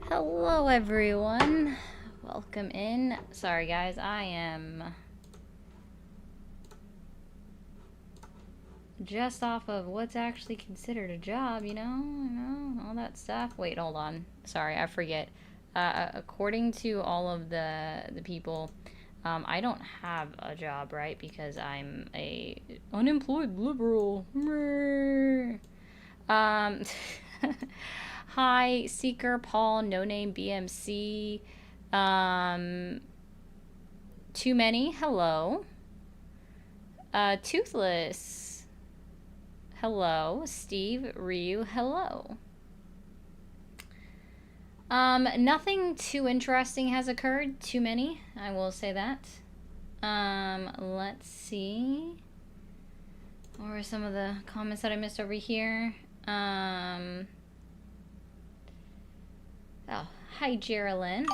Hello everyone, welcome in. Sorry guys, I am just off of what's actually considered a job, you know, all that stuff. Wait, hold on. Sorry, I forget. According to all of the people, I don't have a job, right? Because I'm a unemployed liberal. Um, Hi, Seeker, Paul, No Name, BMC. Um, Too Many, hello. Toothless, hello. Steve, Ryu, hello. Nothing too interesting has occurred. Too many, I will say that. Let's see. What were some of the comments that I missed over here? Oh, hi, Geraldine.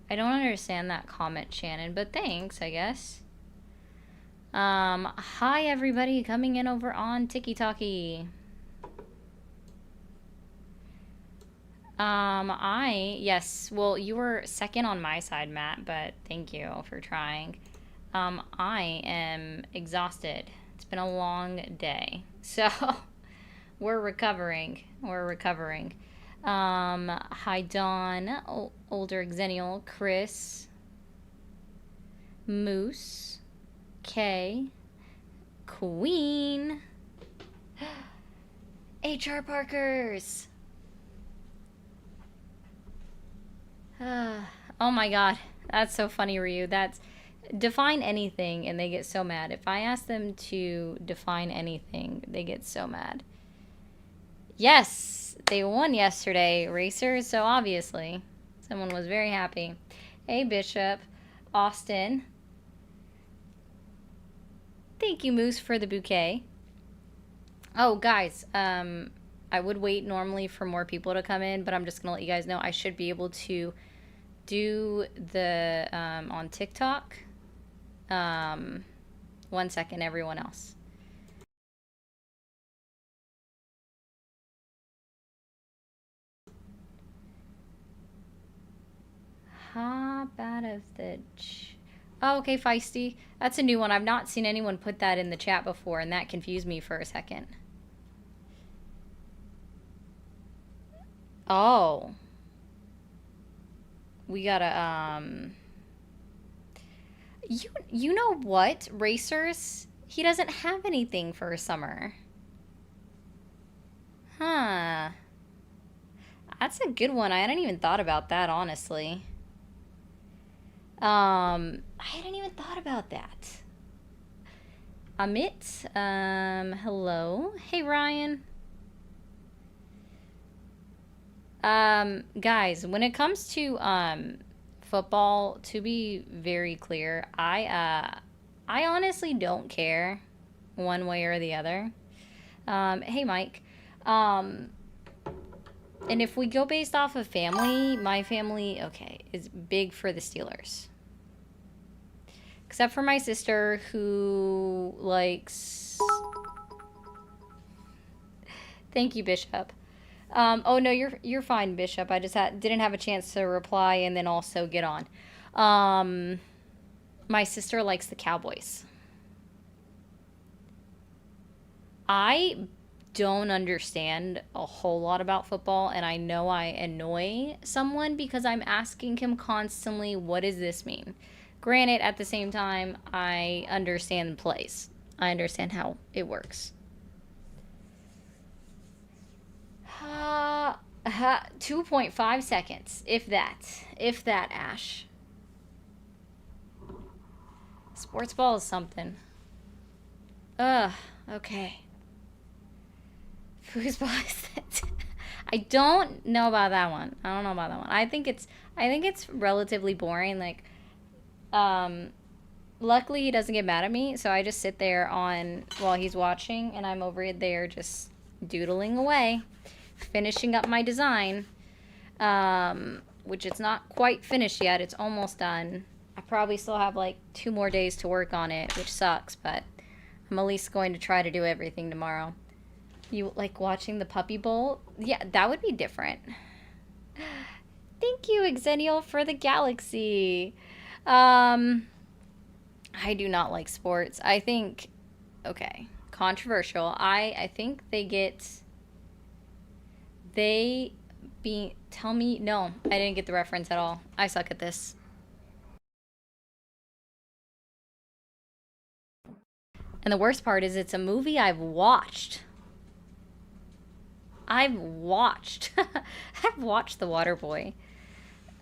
I don't understand that comment, Shannon, but thanks, I guess. Hi, everybody coming in over on TikTok. Yes, well, you were second on my side, Matt, but thank you for trying. I am exhausted. It's been a long day. So, we're recovering. Hi, Dawn, older Xennial, Chris, Moose, Kay, Queen, HR Parkers. Oh my god, that's so funny, Ryu. That's define anything and they get so mad. If I ask them to define anything, they get so mad. Yes, they won yesterday, racers, so obviously someone was very happy. Hey, Bishop, Austin. Thank you, Moose, for the bouquet. Oh, guys, I would wait normally for more people to come in, but I'm just gonna let you guys know I should be able to do the on TikTok. 1 second, everyone else. Hop out of the... Oh, okay, Feisty. That's a new one. I've not seen anyone put that in the chat before, and that confused me for a second. Oh. We gotta, You know what, racers? He doesn't have anything for summer. Huh. That's a good one. I hadn't even thought about that, honestly. I hadn't even thought about that. Amit, hello. Hey, Ryan. Guys, when it comes to, football, to be very clear, I honestly don't care one way or the other. Hey, Mike. And if we go based off of family, my family, okay, is big for the Steelers. Except for my sister, who likes... Thank you, Bishop. Oh no, you're fine, Bishop. I just didn't have a chance to reply and then also get on. My sister likes the Cowboys. I don't understand a whole lot about football, and I know I annoy someone because I'm asking him constantly, what does this mean? Granted, at the same time, I understand the plays. I understand how it works. 2.5 seconds, if that. If that, Ash. Sports ball is something. Ugh, okay. Foosball is that? I don't know about that one. I don't know about that one. I think it's relatively boring. Like, luckily he doesn't get mad at me, so I just sit there while he's watching, and I'm over there just doodling away, finishing up my design, which it's not quite finished yet. It's almost done. I probably still have like 2 more days to work on it, which sucks, but I'm at least going to try to do everything tomorrow. You like watching the Puppy Bowl? Yeah, that would be different. Thank you, Xennial, for the galaxy. Um, I do not like sports. I think, okay, controversial. I think they tell me, no, I didn't get the reference at all. I suck at this. And the worst part is it's a movie I've watched. I've watched. I've watched The Waterboy.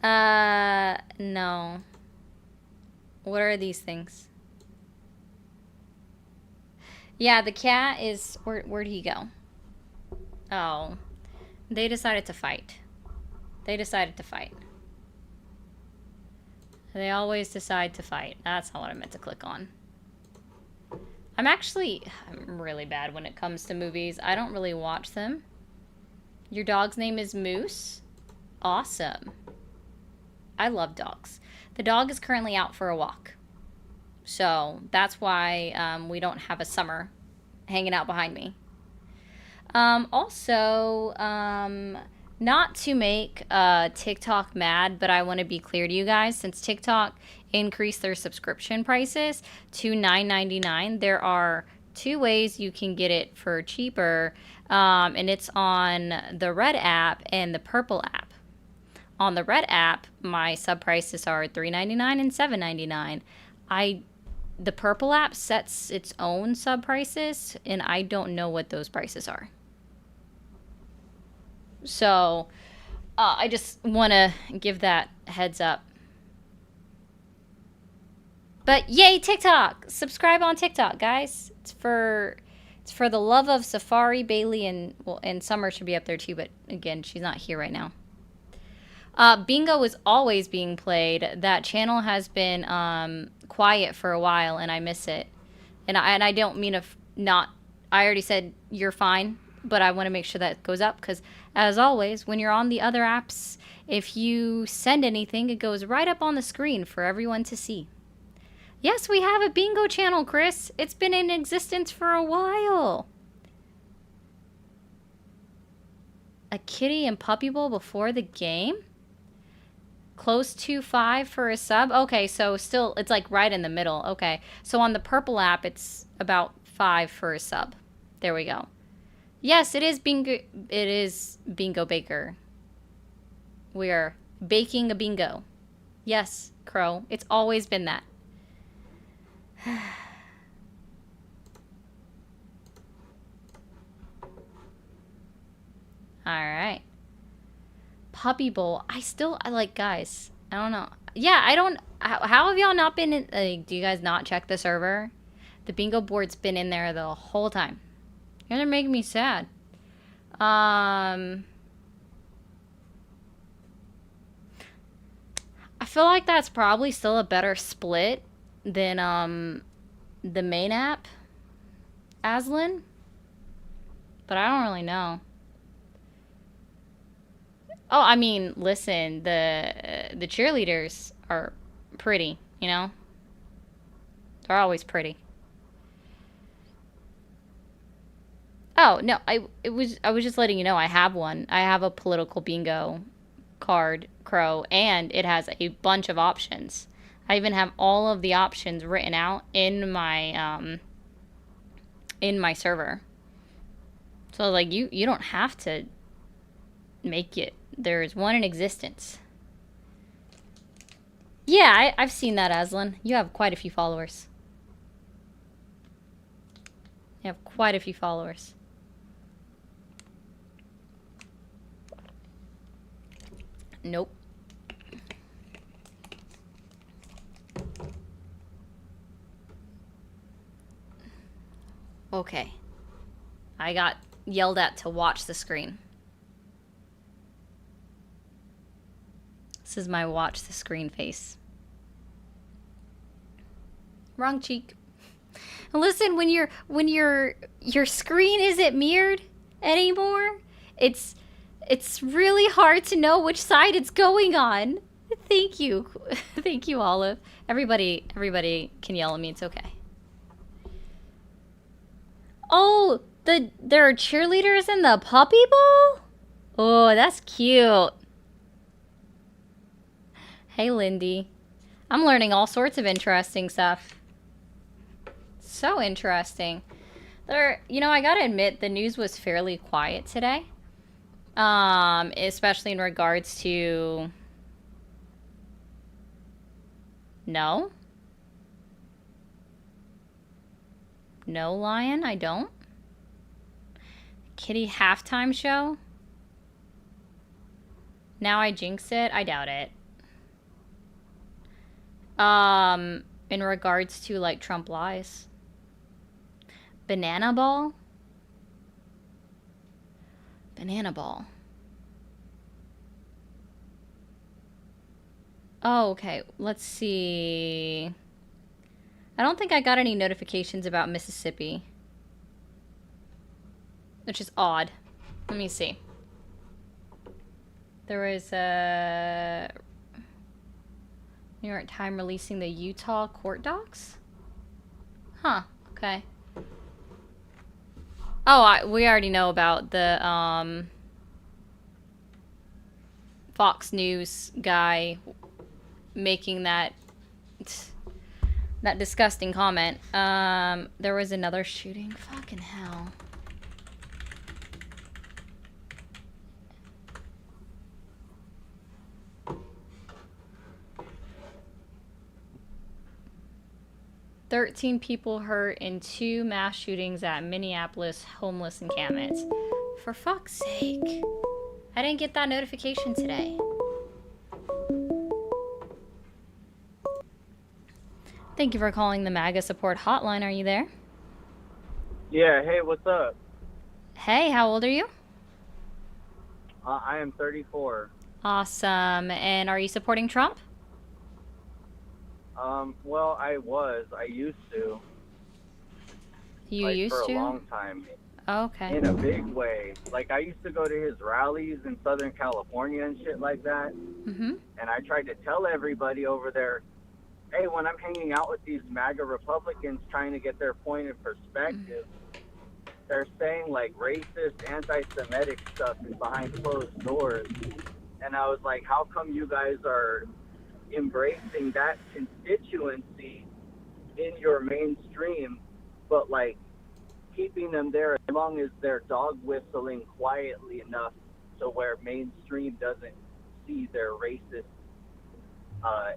No. What are these things? Yeah, the cat is... Where'd he go? Oh. They decided to fight. They decided to fight. They always decide to fight. That's not what I meant to click on. I'm really bad when it comes to movies. I don't really watch them. Your dog's name is Moose? Awesome. I love dogs. The dog is currently out for a walk. So that's why we don't have a Summer hanging out behind me. Also, not to make TikTok mad, but I want to be clear to you guys. Since TikTok increased their subscription prices to $9.99, there are two ways you can get it for cheaper, and it's on the Red app and the Purple app. On the Red app, my sub prices are $3.99 and $7.99. The Purple app sets its own sub prices, and I don't know what those prices are. So, I just want to give that heads up. But yay, TikTok! Subscribe on TikTok, guys. It's for the love of Safari, Bailey, and Summer should be up there too, but again, she's not here right now. Bingo is always being played. That channel has been quiet for a while, and I miss it. And I don't mean I already said you're fine, but I want to make sure that goes up because, as always, when you're on the other apps, if you send anything, it goes right up on the screen for everyone to see. Yes, we have a bingo channel, Chris. It's been in existence for a while. A kitty and puppy bowl before the game? Close to 5 for a sub? Okay, so still, it's like right in the middle. Okay, so on the Purple app, it's about 5 for a sub. There we go. Yes, it is bingo. It is Bingo Baker. We are baking a bingo. Yes, Crow. It's always been that. Alright. Puppy Bowl. I like, guys. I don't know. Yeah, I don't... How have y'all not been in... Like, do you guys not check the server? The bingo board's been in there the whole time. You guys are making me sad. I feel like that's probably still a better split than, the main app, Aslan. But I don't really know. Oh, I mean, listen, the cheerleaders are pretty, you know? They're always pretty. Oh, no, I was just letting you know I have one. I have a political bingo card, Crow, and it has a bunch of options. I even have all of the options written out in my server. So like you don't have to make it. There's one in existence. Yeah, I've seen that, Aslan. You have quite a few followers. You have quite a few followers. Nope. Okay. I got yelled at to watch the screen. This is my watch the screen face. Wrong cheek. Listen, when your screen isn't mirrored anymore, it's really hard to know which side it's going on. Thank you. Thank you, Olive. Everybody can yell at me. It's okay. Oh, There are cheerleaders in the Puppy Bowl? Oh, that's cute. Hey, Lindy. I'm learning all sorts of interesting stuff. So interesting. I gotta admit, the news was fairly quiet today. Especially in regards to... No? No, Lion, I don't. Kitty halftime show? Now I jinx it? I doubt it. In regards to, like, Trump lies. Banana ball? Banana ball. Oh, okay. Let's see. I don't think I got any notifications about Mississippi. Which is odd. Let me see. There was a New York Times releasing the Utah court docs? Huh, okay. Oh, we already know about the Fox News guy making that disgusting comment. There was another shooting. Fucking hell. "13 people hurt in 2 mass shootings at Minneapolis homeless encampments." For fuck's sake. I didn't get that notification today. Thank you for calling the MAGA support hotline. Are you there? Yeah, hey, what's up? Hey, how old are you? I am 34. Awesome. And are you supporting Trump? Well, I used to. You like, used for to? a long time. Okay. In a big way. Like, I used to go to his rallies in Southern California and shit like that. Mm-hmm. And I tried to tell everybody over there, hey, when I'm hanging out with these MAGA Republicans trying to get their point of perspective, they're saying, like, racist, anti-Semitic stuff is behind closed doors. And I was like, how come you guys are embracing that constituency in your mainstream, but like keeping them there as long as they're dog whistling quietly enough so where mainstream doesn't see their racist,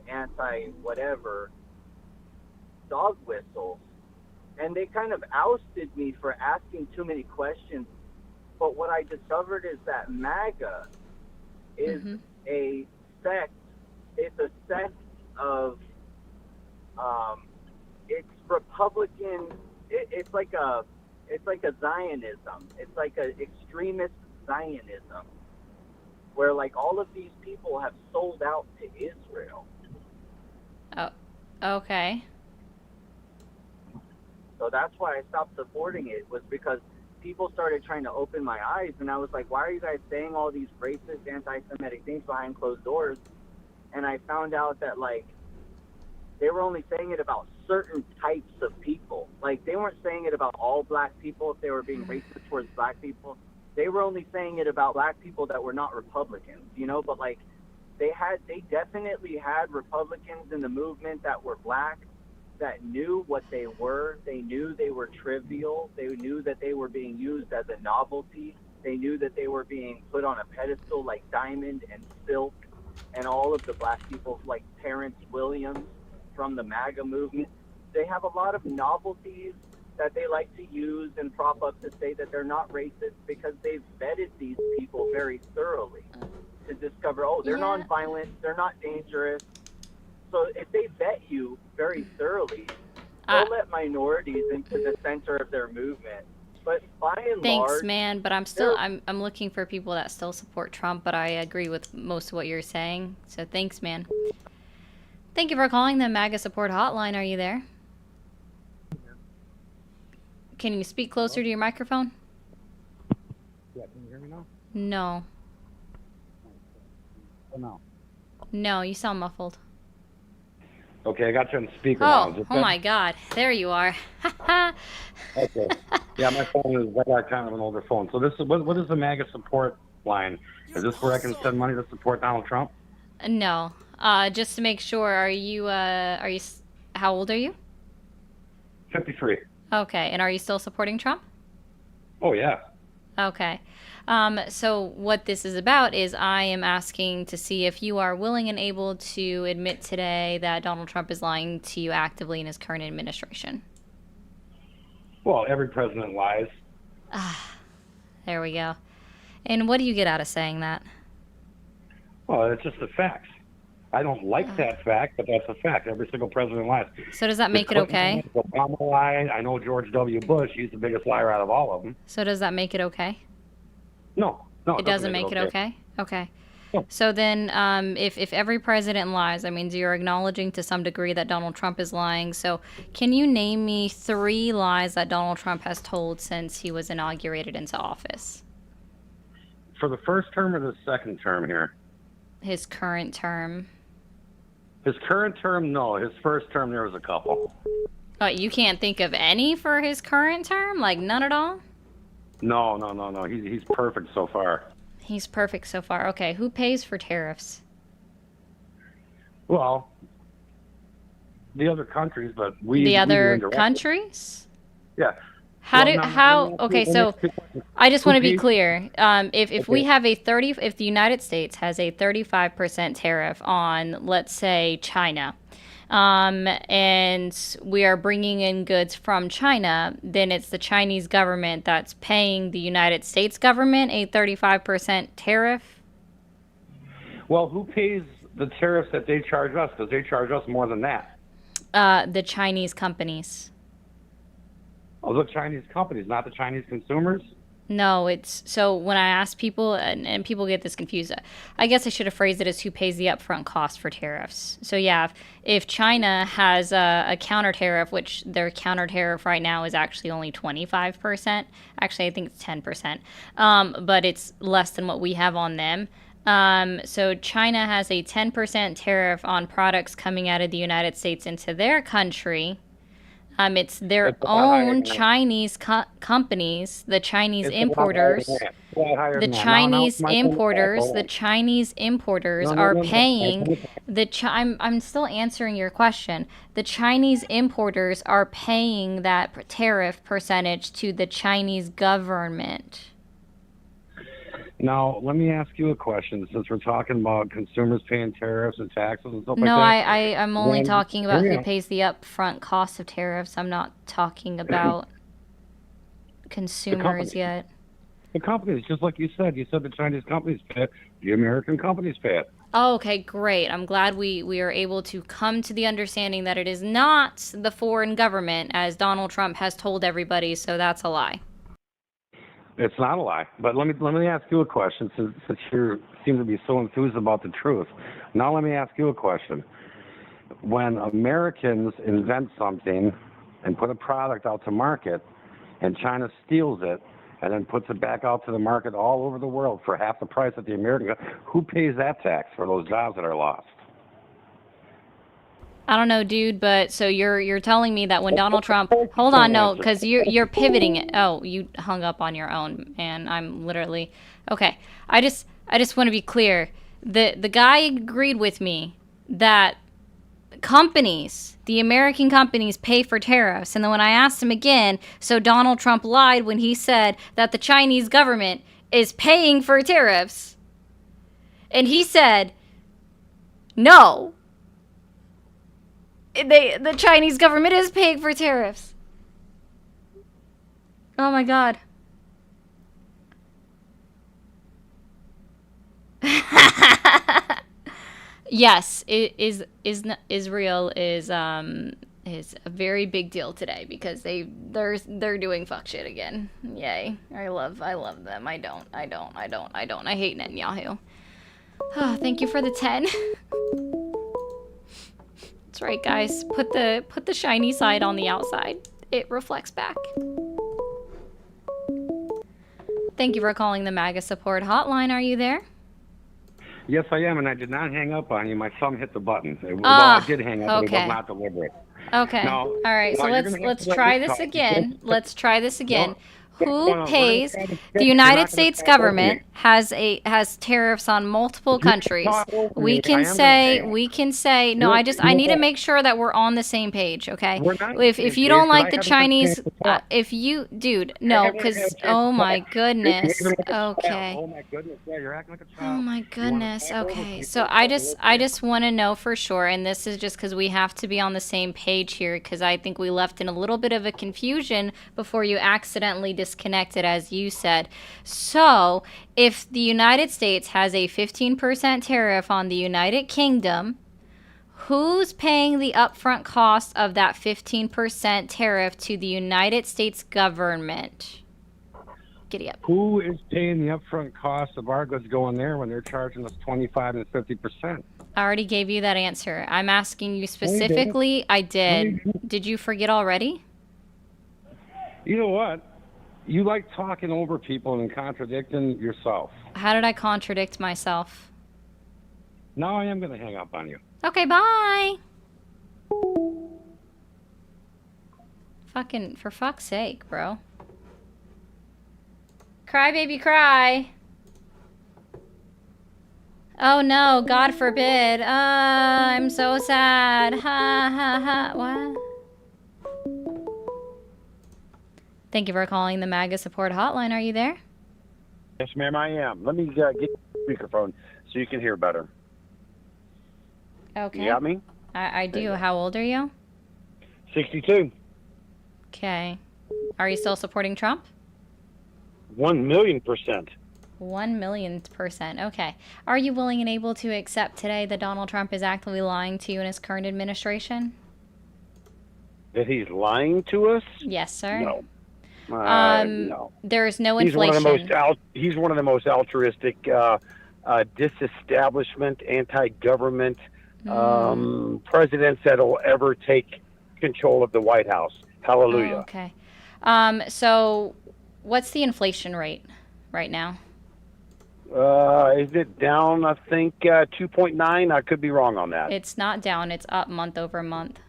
anti whatever dog whistles. And they kind of ousted me for asking too many questions. But what I discovered is that MAGA is a sect. It's a sect of, it's Republican. It's like a Zionism. It's like an extremist Zionism, where like all of these people have sold out to Israel. Oh, okay. So that's why I stopped supporting it, was because people started trying to open my eyes, and I was like, why are you guys saying all these racist, anti-Semitic things behind closed doors? And I found out that, like, they were only saying it about certain types of people. Like, they weren't saying it about all black people if they were being racist towards black people. They were only saying it about black people that were not Republicans, you know? But, like, they definitely had Republicans in the movement that were black, that knew what they were. They knew they were trivial. They knew that they were being used as a novelty. They knew that they were being put on a pedestal like Diamond and Silk and all of the black people like Terrence Williams from the MAGA movement. They have a lot of novelties that they like to use and prop up to say that they're not racist because they've vetted these people very thoroughly to discover, oh, they're nonviolent, they're not dangerous. So if they vet you very thoroughly, they'll let minorities into the center of their movement. But by and large, thanks, man. But I'm looking for people that still support Trump. But I agree with most of what you're saying. So thanks, man. Thank you for calling the MAGA support hotline. Are you there? Can you speak closer to your microphone? Yeah, can you hear me now? No. Oh, no. No, you sound muffled. Okay, I got you on speaker now. Is Oh, it oh good? my God. There you are. Okay. Yeah, my phone is got kind of an older phone. So this is what is the MAGA support line? Is this where I can send money to support Donald Trump? No. Just to make sure, how old are you? 53. Okay, and are you still supporting Trump? Oh yeah. Okay. So what this is about is I am asking to see if you are willing and able to admit today that Donald Trump is lying to you actively in his current administration. Well, every president lies. There we go. And what do you get out of saying that? Well, it's just a fact. I don't like that fact, but that's a fact. Every single president lies. So does that The make it Clinton okay? lies, Obama lied. I know George W. Bush. He's the biggest liar out of all of them. So does that make it okay? No, no, It it doesn't doesn't make it make it okay. okay? Okay. No. So then, if every president lies, that means you're acknowledging to some degree that Donald Trump is lying. So can you name me 3 lies that Donald Trump has told since he was inaugurated into office? For the first term or the second term here? His current term. His current term, no. His first term, there was a couple. Oh, you can't think of any for his current term? Like none at all? No, no, no, no. He's perfect so far. He's perfect so far. Okay, who pays for tariffs? Well, the other countries, but we The do other indirectly. countries? Yeah. How Well, do no, no, how let me okay, ask so you a question. I just Who want to be pays- clear. If we Okay. have if the United States has a 35% tariff on, let's say, China, and we are bringing in goods from China, then it's the Chinese government that's paying the United States government a 35% tariff. Well, who pays the tariffs that they charge us? Because they charge us more than that. The Chinese companies. Oh, the Chinese companies, not the Chinese consumers? No, it's so when I ask people, and people get this confused, I guess I should have phrased it as who pays the upfront cost for tariffs. So, yeah, if China has a counter tariff, which their counter tariff right now is actually only 25%, actually, I think it's 10%, but it's less than what we have on them. So, China has a 10% tariff on products coming out of the United States into their country. It's their It's a lot higher own than that. Chinese companies, the Chinese It's a lot higher importers. than that. It's a lot higher The than that. Now, Chinese my thing is that, importers, hold the on. Chinese importers No, no, are no, no. paying I'm still answering your question. The Chinese importers are paying that tariff percentage to the Chinese government. Now, let me ask you a question. Since we're talking about consumers paying tariffs and taxes and stuff No, like that, I'm only then talking hear about me who out. pays the upfront cost of tariffs. I'm not talking about The consumers companies. yet. The companies, just like you said. You said the Chinese companies pay it. The American companies pay it. Oh, okay, great. I'm glad we are able to come to the understanding that it is not the foreign government, as Donald Trump has told everybody, so that's a lie. It's not a lie. But let me ask you a question, since you seem to be so enthused about the truth. Now let me ask you a question. When Americans invent something and put a product out to market, and China steals it and then puts it back out to the market all over the world for half the price that the American, who pays that tax for those jobs that are lost? I don't know, dude, but so you're telling me that when Donald Trump, You hold on, can't no, answer. because you're pivoting it. Oh, you hung up on your own, and I'm literally okay. I just want to be clear. The guy agreed with me that companies, the American companies, pay for tariffs, and then when I asked him again, so Donald Trump lied when he said that the Chinese government is paying for tariffs, and he said no. The Chinese government is paying for tariffs. Oh my god. Yes, Israel is a very big deal today because they're doing fuck shit again. Yay. I love them. I hate Netanyahu. Oh, thank you for the 10. That's right, guys. Put the shiny side on the outside. It reflects back. Thank you for calling the MAGA support hotline. Are you there? Yes, I am, and I did not hang up on you. My thumb hit the button. Well, I Ah, did hang up, but it was okay. not deliberate. Okay. Now, All right. So now you're going to have let's to let me try this talk. again. Let's try this again. No, Who no, we're going to pays try to the fix. You're United not going to States talk over me. government has tariffs on multiple If you countries. talk over me, I am going to hang up. We can say no, You I know need to what? make sure that we're on the same page, okay? We're not on the If same you page don't because like I the haven't had a chance Chinese to talk. if you dude, I no, haven't even had cuz a chance oh to my talk. You're goodness. acting like a child. Okay. Oh my goodness, yeah, you're acting like a Oh child. my You want to goodness. talk over Okay. people So instead of I listening. just want to know for sure, and this is just because we have to be on the same page here, because I think we left in a little bit of a confusion before you accidentally disconnected, as you said. So if the United States has a 15% tariff on the United Kingdom, who's paying the upfront cost of that 15% tariff to the United States government? Giddy up. Who is paying the upfront cost of our goods going there when they're charging us 25 and 50%? I already gave you that answer. I'm asking you No, you didn't. specifically. I No, you did. didn't. Did you forget already? You know what? You like talking over people and contradicting yourself. How did I contradict myself? Now I am going to hang up on you. Okay, bye. Fucking, for fuck's sake, bro. Cry, baby, cry. Oh no, God forbid. I'm so sad. Ha ha ha. What? Thank you for calling the MAGA support hotline. Are you there? Yes, ma'am, I am. Let me get the speakerphone so you can hear better. Okay. You got me? I do. How old are you? 62. Okay. Are you still supporting Trump? 1,000,000%. 1,000,000%. Okay. Are you willing and able to accept today that Donald Trump is actively lying to you and his current administration? That he's lying to us? Yes, sir. No. No. There is no He's inflation. he's one of the most altruistic, disestablishment, anti-government presidents that'll ever take control of the White House. Hallelujah. Oh, okay. So what's the inflation rate right now? Is it down, I think, 2.9? I could be wrong on that. It's not down. It's up month over month.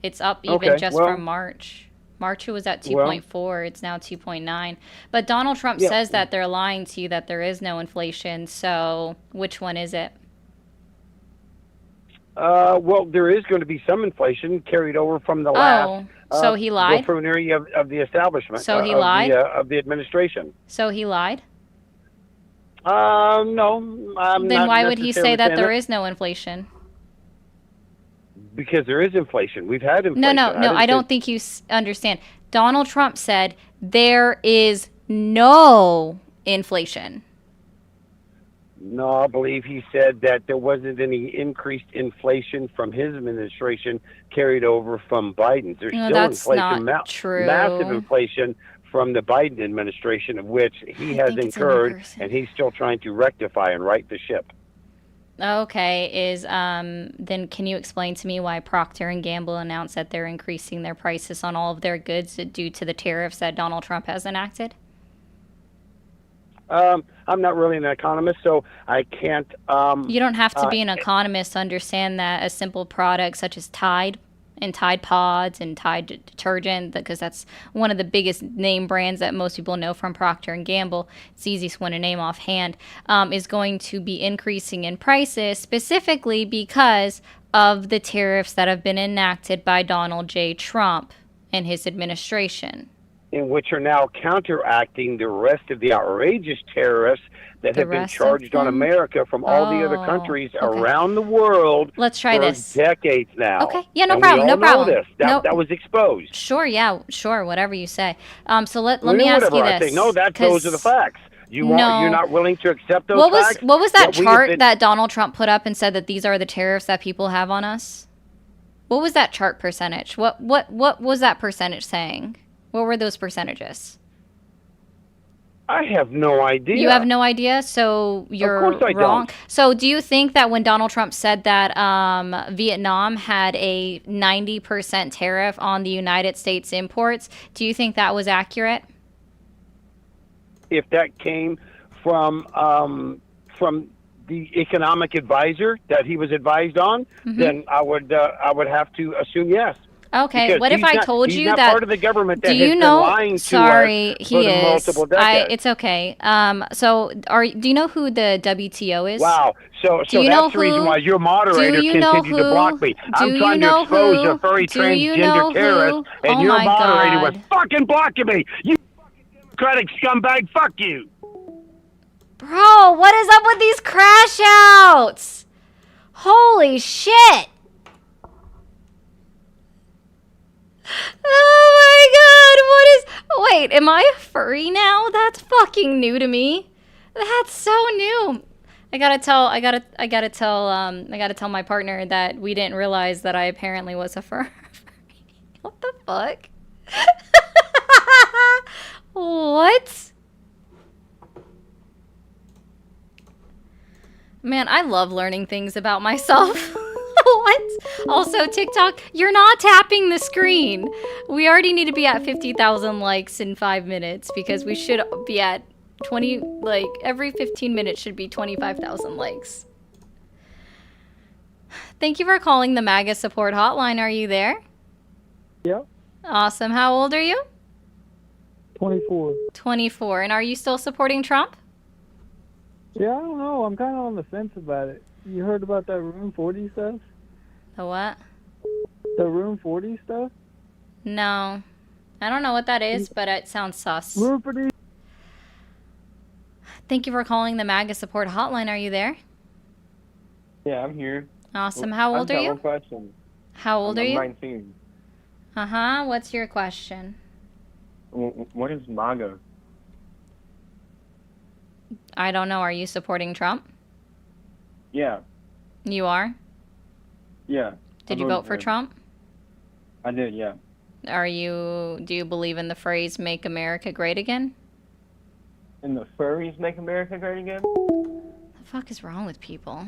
It's up even Okay, just well, from March. March it was at 2.4. It's now 2.9. But Donald Trump says that they're lying to you, that there is no inflation. So which one is it? Well, there is going to be some inflation carried over from the last. So he lied? Buffoonery of the establishment. So he lied? Of the administration. So he lied? No, I'm Then not why would he say necessarily that saying there is no inflation? Because there is inflation. We've had inflation. No. I don't think you understand. Donald Trump said there is no inflation. No, I believe he said that there wasn't any increased inflation from his administration carried over from Biden's. There's No, still that's inflation, not true. massive inflation from the Biden administration, of which he has think it's a new incurred, person. and he's still trying to rectify and right the ship. Okay, then can you explain to me why Procter and Gamble announced that they're increasing their prices on all of their goods due to the tariffs that Donald Trump has enacted? I'm not really an economist, so I can't. You don't have to be an economist to understand that a simple product such as Tide and Tide Pods and Tide detergent, because that's one of the biggest name brands that most people know from Procter and Gamble. It's the easiest one to name offhand. Is going to be increasing in prices specifically because of the tariffs that have been enacted by Donald J. Trump and his administration. In which are now counteracting the rest of the outrageous tariffs that have been charged on America from all the other countries around the world. Let's try for this. decades now. Okay. Yeah, no And problem. We all No problem. know this. That was exposed. Sure. Yeah. Sure. Whatever you say. So let me ask you I this. say. No, those are the facts. You're not willing to accept those facts? What was that chart that Donald Trump put up and said that these are the tariffs that people have on us? What was that chart percentage? What was that percentage saying? What were those percentages? I have no idea. You have no idea, so you're Of course I wrong. don't. So do you think that when Donald Trump said that Vietnam had a 90% tariff on the United States imports, do you think that was accurate? If that came from the economic advisor that he was advised on, then I would have to assume yes. Okay, Because what if I told he's you not that? part of the government that Do has you been know? lying Sorry, to us for he the is. multiple decades. It's okay. So do you know who the WTO is? Wow. So Do you know that's the reason why who? your Do moderator you know continued to block who? me. Do I'm you trying to know expose a who? furry Do you transgender know terrorist, who? and Oh your my moderator was God. fucking blocking me. You Democratic scumbag. Fuck you. Bro, what is up with these crash outs? Holy shit. Oh my God, what is... Wait, am I a furry now? That's fucking new to me. That's so new. I gotta tell my partner that we didn't realize that I apparently was a furry. What the fuck? What? Man, I love learning things about myself. What? Also, TikTok, you're not tapping the screen. We already need to be at 50,000 likes in 5 minutes because we should be at 20, like, every 15 minutes should be 25,000 likes. Thank you for calling the MAGA support hotline. Are you there? Yep. Awesome. How old are you? 24. 24. And are you still supporting Trump? Yeah, I don't know. I'm kind of on the fence about it. You heard about that Room 40 stuff? The what? The Room 40 stuff? No. I don't know what that is, but it sounds sus. Room 40. Thank you for calling the MAGA support hotline. Are you there? Yeah, I'm here. Awesome. How old are you? One question. How old are you? I'm 19. Uh-huh. What's your question? What is MAGA? I don't know. Are you supporting Trump? Yeah. You are? Yeah. Did you vote for Trump? I did, yeah. Do you believe in the phrase "Make America Great Again"? And the furries make America great again? What the fuck is wrong with people?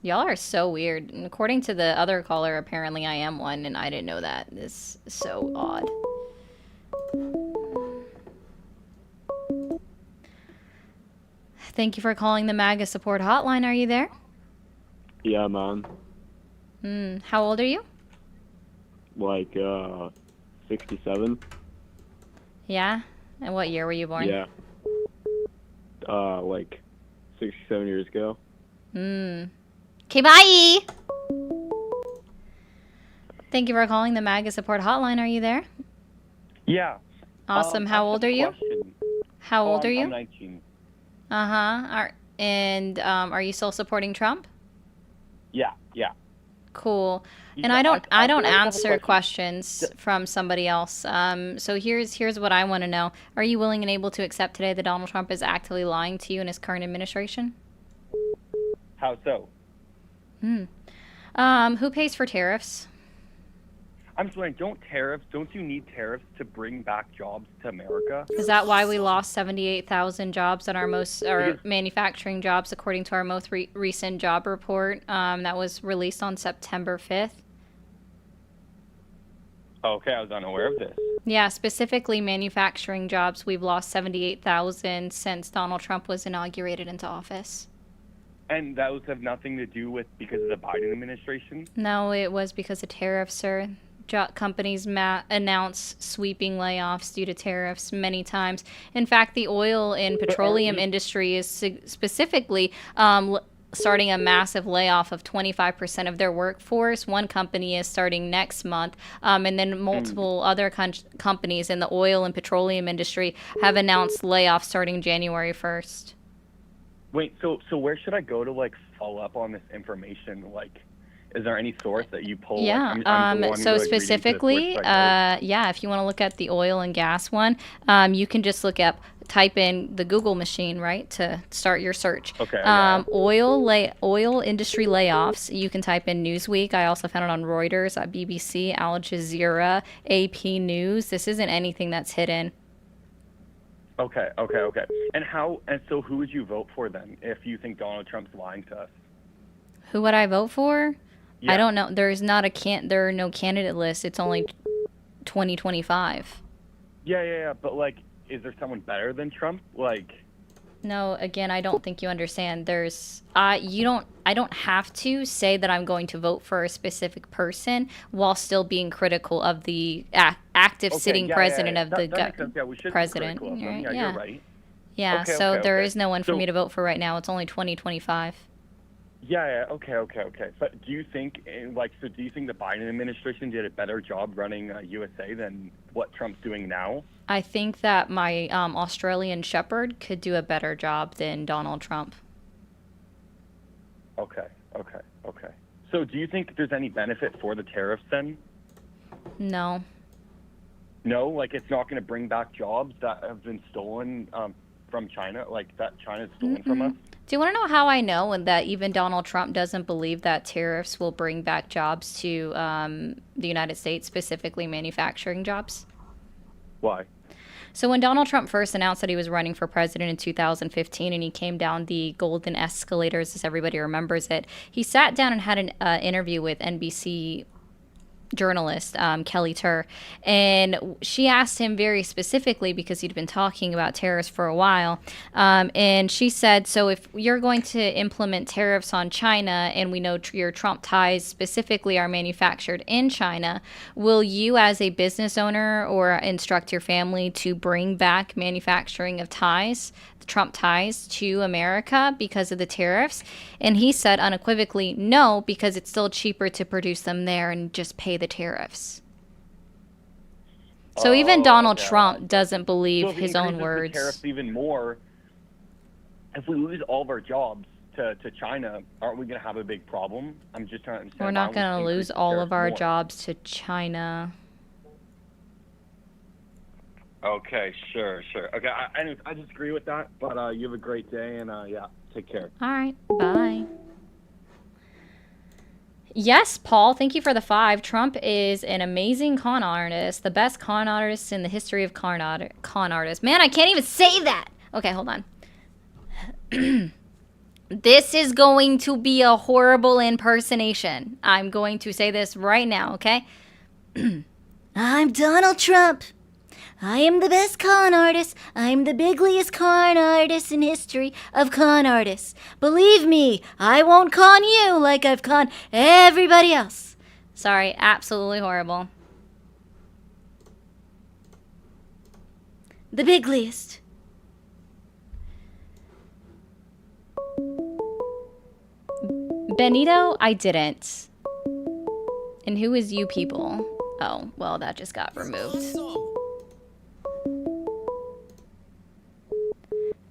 Y'all are so weird. And according to the other caller, apparently I am one, and I didn't know that. This is so odd. Thank you for calling the MAGA support hotline. Are you there? Yeah, man. How old are you? Like, 67. Yeah? And what year were you born? Yeah. Like 67 years ago. Okay, bye! Thank you for calling the MAGA support hotline. Are you there? Yeah. Awesome. How old are you? Question. How old are you? I'm 19. Uh-huh. Are you still supporting Trump? Yeah, yeah. Cool. You And know, I don't I answer feel like I have a questions from somebody else. So here's what I want to know. Are you willing and able to accept today that Donald Trump is actively lying to you in his current administration? How so? Who pays for tariffs? I'm just wondering, don't you need tariffs to bring back jobs to America? Is that why we lost 78,000 jobs on our manufacturing jobs, according to our most recent job report that was released on September 5th? Okay, I was unaware of this. Yeah, specifically manufacturing jobs, we've lost 78,000 since Donald Trump was inaugurated into office. And those have nothing to do with because of the Biden administration? No, it was because of tariffs, sir. Companies announce sweeping layoffs due to tariffs many times. In fact, the oil and petroleum industry is specifically starting a massive layoff of 25% of their workforce. One company is starting next month, and then multiple other companies in the oil and petroleum industry have announced layoffs starting January 1st. Wait, so where should I go to, like, follow up on this information? Like, is there any source that you pull? Yeah, Like, I'm the one so who, like, specifically, yeah, if you want to look at the oil and gas one, you can just type in the Google machine, right, to start your search. Okay. Oil industry layoffs. You can type in Newsweek. I also found it on Reuters, BBC, Al Jazeera, AP News. This isn't anything that's hidden. Okay. And so who would you vote for then if you think Donald Trump's lying to us? Who would I vote for? Yeah. I don't know. There are no candidate lists. It's only 2025. Yeah. But, like, is there someone better than Trump? Like, No, again, I don't think you understand. I don't have to say that I'm going to vote for a specific person while still being critical of the active Okay, sitting president of the That makes sense. Yeah, we should be president. critical of them. Right? Yeah, you're Yeah. right. Yeah, Okay, so okay, there okay. is no one for So, me to vote for right now. It's only 2025. yeah, okay. But do you think, so do you think the Biden administration did a better job running USA than what Trump's doing now? I think that my Australian Shepherd could do a better job than Donald Trump. Okay. So do you think there's any benefit for the tariffs then? No. No, like it's not going to bring back jobs that have been stolen from China, like that China's stolen from us? Do you want to know how I know and that even Donald Trump doesn't believe that tariffs will bring back jobs to the United States, specifically manufacturing jobs? Why? So when Donald Trump first announced that he was running for president in 2015 and he came down the golden escalators, as everybody remembers it, he sat down and had an interview with NBC journalist Kelly Tur, and she asked him very specifically because he'd been talking about tariffs for a while, and she said, so if you're going to implement tariffs on China and we know your Trump ties specifically are manufactured in China, will you as a business owner or instruct your family to bring back manufacturing of Trump ties to America because of the tariffs? And he said unequivocally, no, because it's still cheaper to produce them there and just pay the tariffs. So even Donald Trump doesn't believe his own words. The tariffs even more. If we lose all of our jobs to China, aren't we going to have a big problem? I'm just trying to understand. We're not going to lose all of our jobs to China. Okay, sure. Okay, I disagree with that, but you have a great day, and yeah, take care. All right, bye. Yes, Paul, thank you for the 5. Trump is an amazing con artist, the best con artist in the history of con artists. Man, I can't even say that. Okay, hold on. This is going to be a horrible impersonation. I'm going to say this right now, okay? I'm Donald Trump. I am the best con artist. I'm the bigliest con artist in history of con artists. Believe me, I won't con you like I've conned everybody else. Sorry, absolutely horrible. The bigliest. Benito, I didn't. And who is you people? Oh, well, that just got removed.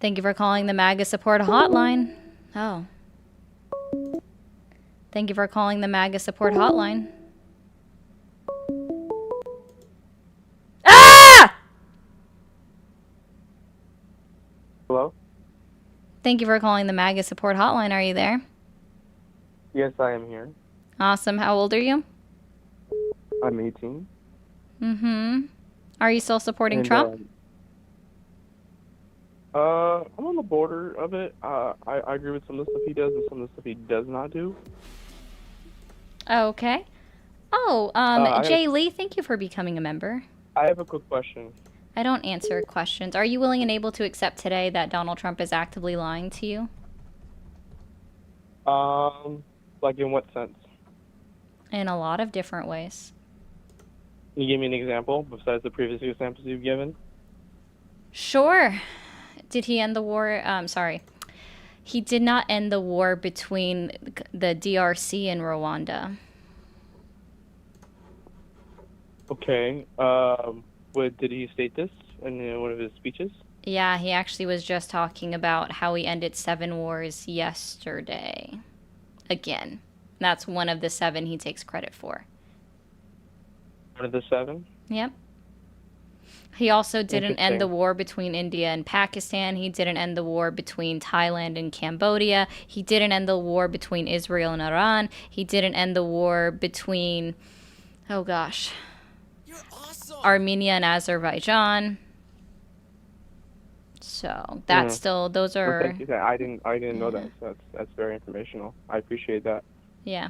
Thank you for calling the MAGA support hotline. Oh. Thank you for calling the MAGA support hotline. Ah! Hello? Thank you for calling the MAGA support hotline. Are you there? Yes, I am here. Awesome. How old are you? I'm 18. Mm-hmm. Are you still supporting Trump? I'm on the border of it. I agree with some of the stuff he does and some of the stuff he does not do. Okay. Oh, Jay Lee, thank you for becoming a member. I have a quick question. I don't answer questions. Are you willing and able to accept today that Donald Trump is actively lying to you? Like in what sense? In a lot of different ways. Can you give me an example besides the previous examples you've given? Sure. Did he end the war? Sorry. He did not end the war between the DRC and Rwanda. Okay. Did he state this in one of his speeches? Yeah, he actually was just talking about how he ended 7 wars yesterday. Again. That's one of the 7 he takes credit for. One of the 7? Yep. He also didn't end the war between India and Pakistan. He didn't end the war between Thailand and Cambodia. He didn't end the war between Israel and Iran. He didn't end the war between, oh gosh, Armenia and Azerbaijan. So that's still, those are. Well, thank you. I didn't know that. So that's very informational. I appreciate that. Yeah.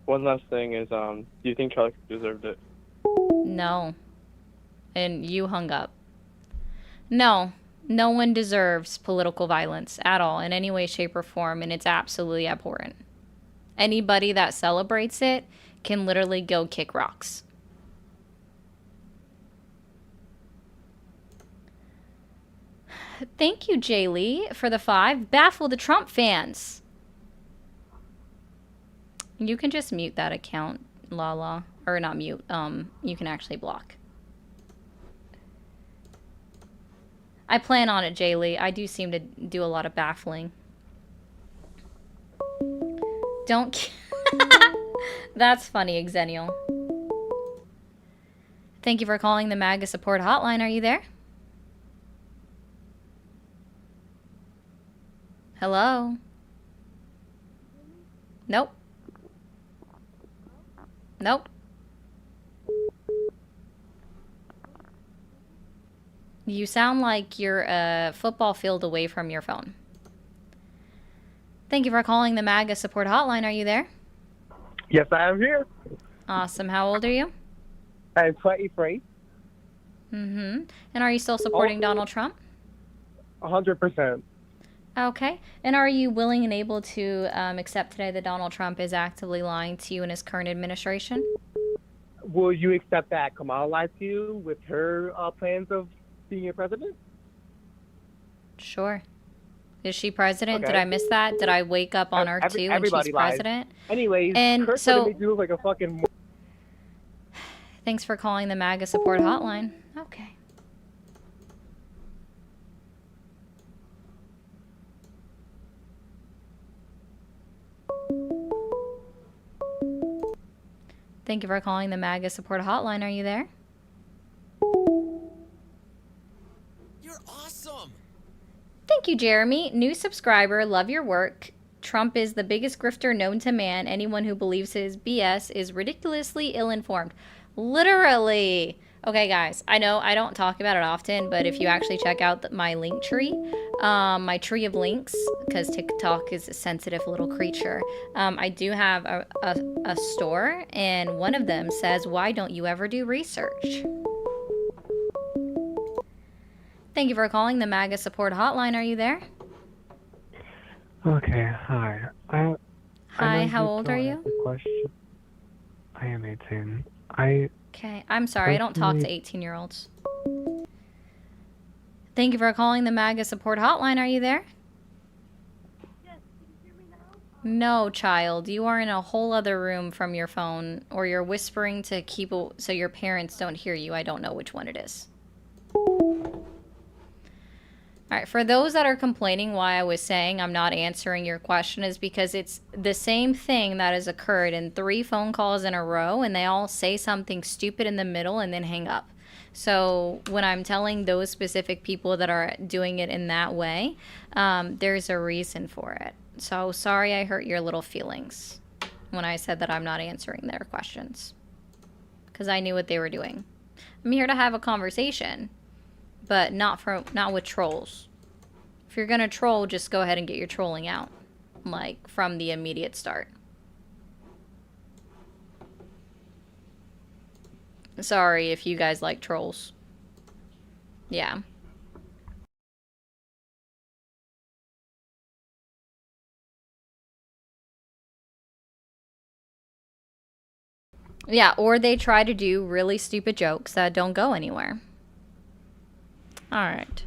One last thing is, do you think Charlie deserved it? No. And you hung up. No. No one deserves political violence at all in any way, shape, or form, and it's absolutely abhorrent. Anybody that celebrates it can literally go kick rocks. Thank you, Jay Lee, for the 5. Baffle the Trump fans. You can just mute that account, Lala. Or not mute. You can actually block. I plan on it, Jay Lee. I do seem to do a lot of baffling. Don't... That's funny, Xennial. Thank you for calling the MAGA support hotline. Are you there? Hello? Nope. Nope. You sound like you're a football field away from your phone. Thank you for calling the MAGA support hotline. Are you there? Yes, I am here. Awesome. How old are you? I'm 23. Mm-hmm. And are you still supporting Donald Trump? 100%. Okay. And are you willing and able to accept today that Donald Trump is actively lying to you and his current administration? Will you accept that Kamala lied to you with her plans of being a president? Sure. Is she president? Okay. Did I miss that? Did I wake up on Earth too and she's president? Anyways, and Kurt's so gonna make you look like a fucking... Thanks for calling the MAGA support hotline. Okay. Thank you for calling the MAGA support hotline. Are you there? You're awesome. Thank you, Jeremy. New subscriber. Love your work. Trump is the biggest grifter known to man. Anyone who believes his BS is ridiculously ill-informed. Literally. Okay, guys. I know I don't talk about it often, but if you actually check out my link tree, my tree of links, because TikTok is a sensitive little creature, I do have a store, and one of them says, "Why don't you ever do research?" Thank you for calling the MAGA support hotline. Are you there? Okay, hi. Hi, how old are you? Question. I am 18. Okay, I'm sorry, I don't talk to 18-year-olds. Thank you for calling the MAGA support hotline. Are you there? Yes, can you hear me now? No, child. You are in a whole other room from your phone, or you're whispering to keep so your parents don't hear you. I don't know which one it is. All right, for those that are complaining why I was saying I'm not answering your question is because it's the same thing that has occurred in 3 phone calls in a row, and they all say something stupid in the middle and then hang up. So when I'm telling those specific people that are doing it in that way, there's a reason for it. So sorry I hurt your little feelings when I said that I'm not answering their questions, because I knew what they were doing. I'm here to have a conversation, but not with trolls. If you're gonna troll, just go ahead and get your trolling out, like from the immediate start. Sorry if you guys like trolls. Yeah. Yeah, or they try to do really stupid jokes that don't go anywhere. All right.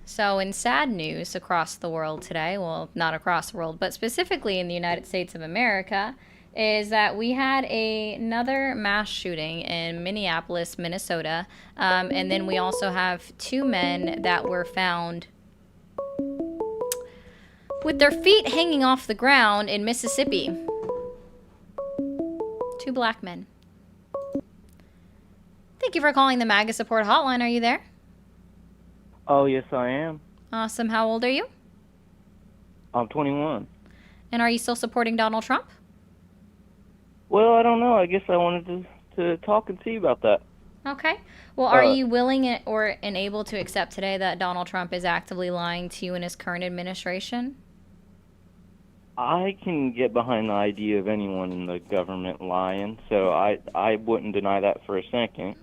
So in sad news across the world today, well, not across the world, but specifically in the United States of America, is that we had another mass shooting in Minneapolis, Minnesota, and then we also have 2 men that were found with their feet hanging off the ground in Mississippi. 2 black men. Thank you for calling the MAGA support hotline. Are you there? Oh, yes, I am. Awesome. How old are you? I'm 21. And are you still supporting Donald Trump? Well, I don't know. I guess I wanted to talk and see about that. Okay. Well, are you willing or able to accept today that Donald Trump is actively lying to you and his current administration? I can get behind the idea of anyone in the government lying, so I wouldn't deny that for a second.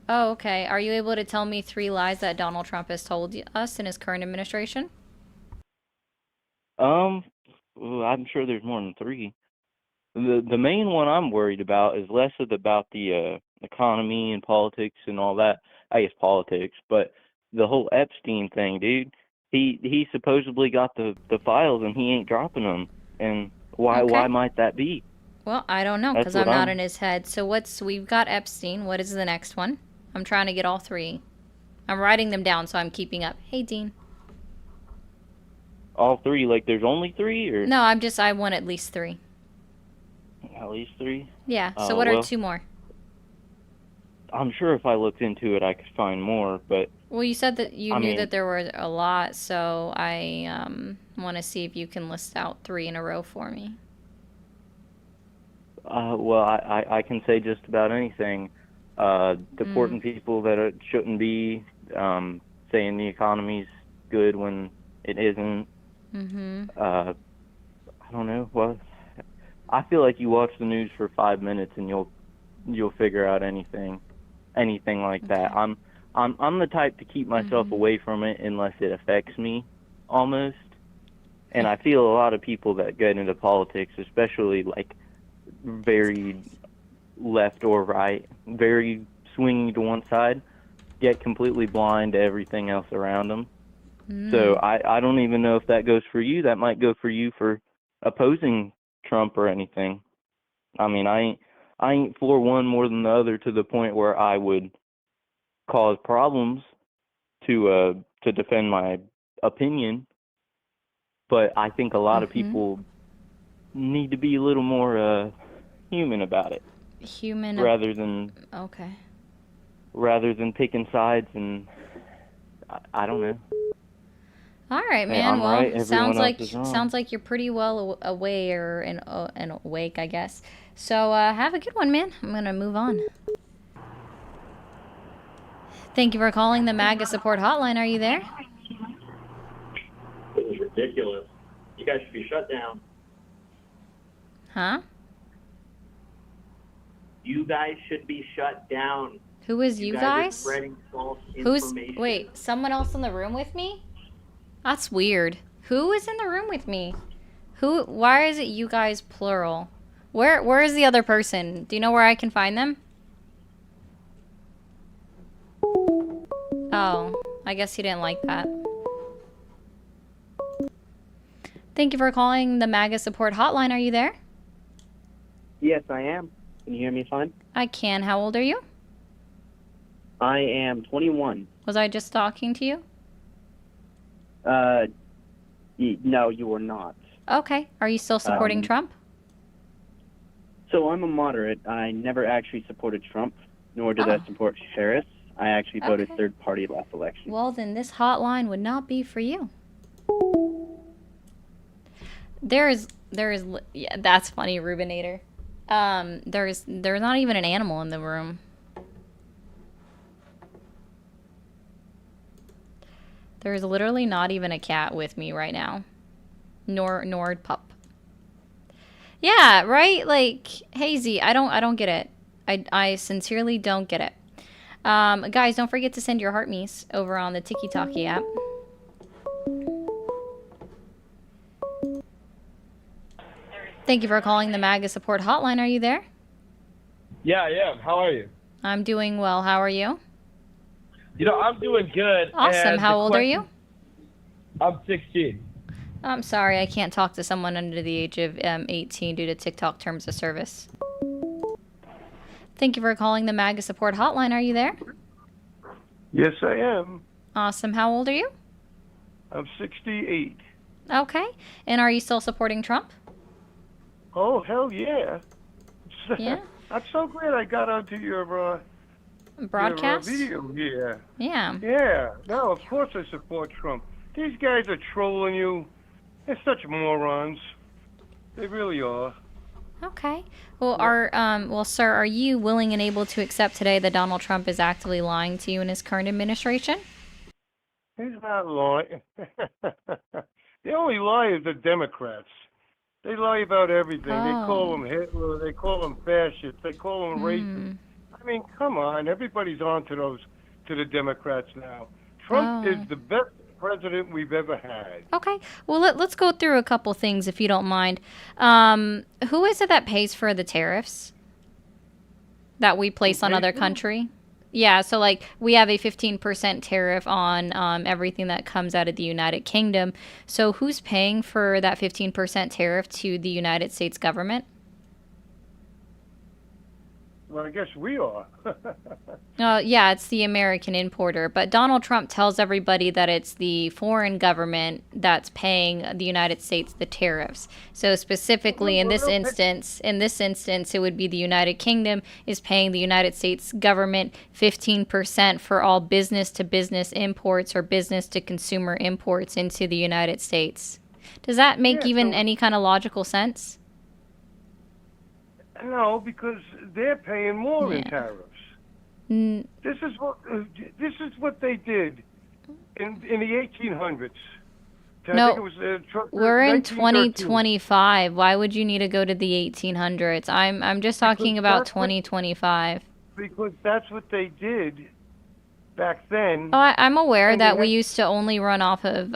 Oh, okay. Are you able to tell me 3 lies that Donald Trump has told us in his current administration? Well, I'm sure there's more than 3. The main one I'm worried about is less about the economy and politics and all that. I guess politics, but the whole Epstein thing, dude. He supposedly got the files and he ain't dropping them. And why Okay. might that be? Well, I don't know, That's because what I'm not in his head. So we've got Epstein. What is the next one? I'm trying to get all 3. I'm writing them down so I'm keeping up. Hey, Dean. All 3, like there's only 3 or No, I want at least 3. at least 3? Yeah, so what are Well, 2 more? I'm sure if I looked into it I could find more, but Well, you said that you I knew mean, that there were a lot, so I want to see if you can list out 3 in a row for me. well, I can say just about anything. Deporting people that shouldn't be, saying the economy's good when it isn't. I don't know. Well, I feel like you watch the news for 5 minutes and you'll figure out anything like that. I'm the type to keep myself away from it unless it affects me, almost. And I feel a lot of people that get into politics, especially like very left or right, very swinging to one side, get completely blind to everything else around them. So I don't even know if that goes for you. That might go for you for opposing Trump or anything. I mean, I ain't for one more than the other to the point where I would cause problems to defend my opinion. But I think a lot of people need to be a little more human about it. Rather than picking sides, and I don't know. All right, Hey, man. I'm Well, right, everyone else is wrong. sounds like you're pretty well aware and awake, I guess. So have a good one, man. I'm gonna move on. Thank you for calling the MAGA support hotline. Are you there? This is ridiculous. You guys should be shut down. Huh? You guys should be shut down. Who is you Are guys? spreading false Who's information. wait? Someone else in the room with me? That's weird. Who is in the room with me? Who? Why is it you guys plural? Where is the other person? Do you know where I can find them? Oh, I guess he didn't like that. Thank you for calling the MAGA support hotline. Are you there? Yes, I am. Can you hear me fine? I can. How old are you? I am 21. Was I just talking to you? No, you were not. Okay. Are you still supporting Trump? So I'm a moderate. I never actually supported Trump, nor did I support Harris. I actually voted third party last election. Well, then this hotline would not be for you. There is, yeah, that's funny, Rubinator. There's not even an animal in the room. There's literally not even a cat with me right now. Nor pup. Yeah, right? Like, Hazy, I don't get it. I sincerely don't get it. Guys, don't forget to send your heart me's over on the Tiki-Taki app. Thank you for calling the MAGA support hotline. Are you there? Yeah, I am. How are you? I'm doing well. How are you? You know, I'm doing good. Awesome. And How old are you? I'm 16. I'm sorry, I can't talk to someone under the age of 18 due to TikTok terms of service. Thank you for calling the MAGA support hotline. Are you there? Yes, I am. Awesome. How old are you? I'm 68. Okay. And are you still supporting Trump? Oh, hell yeah. Yeah. I'm so glad I got onto your broadcast. Your, video here. Yeah. Yeah. No, of course I support Trump. These guys are trolling you. They're such morons. They really are. Okay. Well, well, sir, are you willing and able to accept today that Donald Trump is actively lying to you in his current administration? He's not lying. The only liars are Democrats. They lie about everything. They call Oh. them Hitler. They call them fascists. They call them racist. I mean, come on. Everybody's on to the Democrats now. Trump is Oh. the best president we've ever had. Okay. Well, let's go through a couple things if you don't mind. Who is it that pays for the tariffs that we place on other country? Yeah, so like we have a 15% tariff on everything that comes out of the United Kingdom. So who's paying for that 15% tariff to the United States government? Well, I guess we are. Yeah, it's the American importer. But Donald Trump tells everybody that it's the foreign government that's paying the United States the tariffs. So specifically in this instance, it would be the United Kingdom is paying the United States government 15% for all business-to-business imports or business-to-consumer imports into the United States. Does that make any kind of logical sense? No, because they're paying more in tariffs. This is what they did in the 1800s. No, I think it was, we're in 1913. 2025. Why would you need to go to the 1800s? I'm just talking about 2025. Because that's what they did back then. Oh, I'm aware that we used to only run off of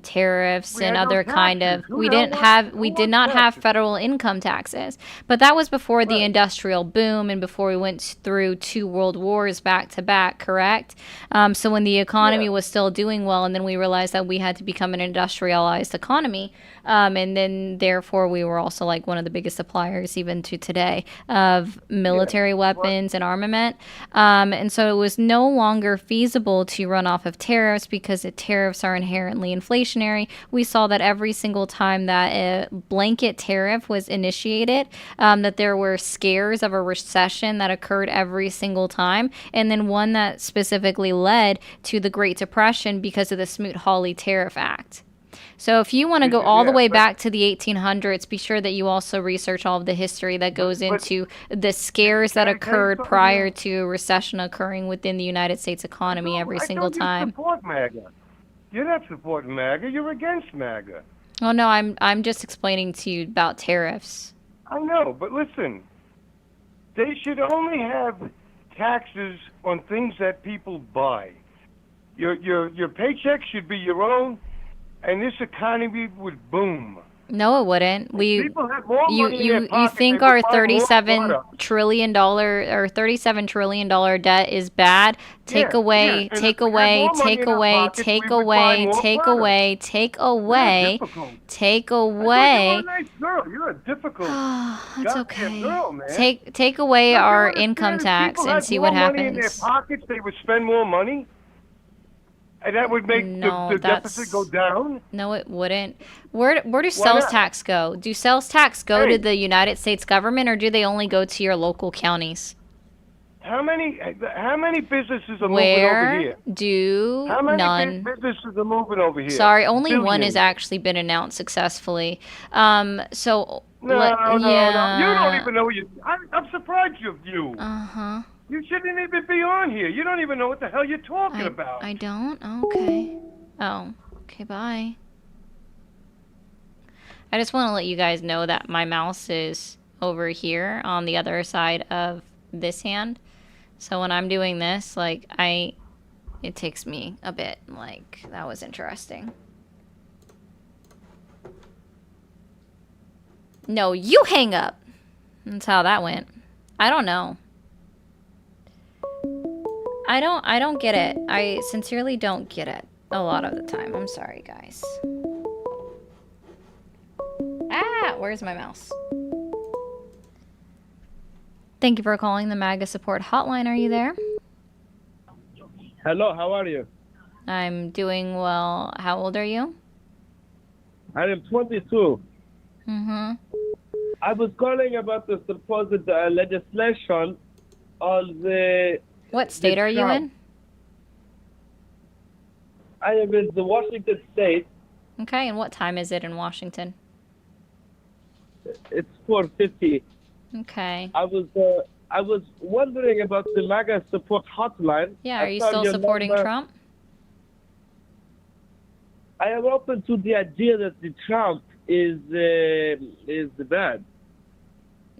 tariffs and other kind of. We did not have federal income taxes, but that was before the industrial boom and before we went through 2 world wars back to back. Correct. So when the economy was still doing well, and then we realized that we had to become an industrialized economy, and then therefore we were also like one of the biggest suppliers even to today of military weapons and armament, and so it was no longer feasible to run off of tariffs because the tariffs are inherently inflationary. We saw that every single time that a blanket tariff was initiated, that there were scares of a recession that occurred every single time, and then one that specifically led to the Great Depression because of the Smoot-Hawley Tariff Act. So if you want to go all the way back to the 1800s, be sure that you also research all of the history that goes into the scares that occurred prior to a recession occurring within the United States economy every single time. You support MAGA. You're not supporting MAGA. You're against MAGA. Oh no, I'm just explaining to you about tariffs. I know, but listen, they should only have taxes on things that people buy. Your paycheck should be your own. And this economy would boom. No, it wouldn't. People have more money in their pocket, You think they our would buy more $37 trillion debt is bad? Take away. You're a difficult. That's okay. Girl, man. Take away our income tax and see what happens. Money in their pockets, they would spend more money. And that would make the deficit go down? No, it wouldn't. Where do sales tax go? Do sales tax go to the United States government, or do they only go to your local counties? How many businesses are moving over here? How many businesses are moving over here? Sorry, only one has actually been announced successfully. No. You don't even know I'm surprised of you. Uh-huh. You shouldn't even be on here. You don't even know what the hell you're talking about. I don't? Okay. Oh, okay, bye. I just want to let you guys know that my mouse is over here on the other side of this hand. So when I'm doing this, like, it takes me a bit. Like, that was interesting. No, you hang up. That's how that went. I don't know. I don't get it. I sincerely don't get it a lot of the time. I'm sorry, guys. Ah, where's my mouse? Thank you for calling the MAGA support hotline. Are you there? Hello, how are you? I'm doing well. How old are you? I am 22. Mm-hmm. I was calling about the supposed legislation on the... What state are you in? I am in the Washington State. Okay, and what time is it in Washington? It's 4:50. Okay. I was wondering about the MAGA support hotline. Yeah, are you still supporting Trump? I am open to the idea that the Trump is bad.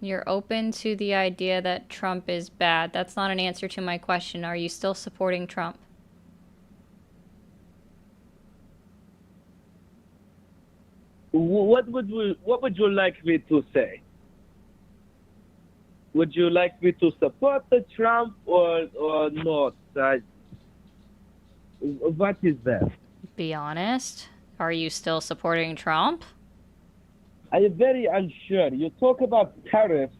You're open to the idea that Trump is bad. That's not an answer to my question. Are you still supporting Trump? What would you like me to say? Would you like me to support the Trump or not? What is that? Be honest. Are you still supporting Trump? I am very unsure. You talk about tariffs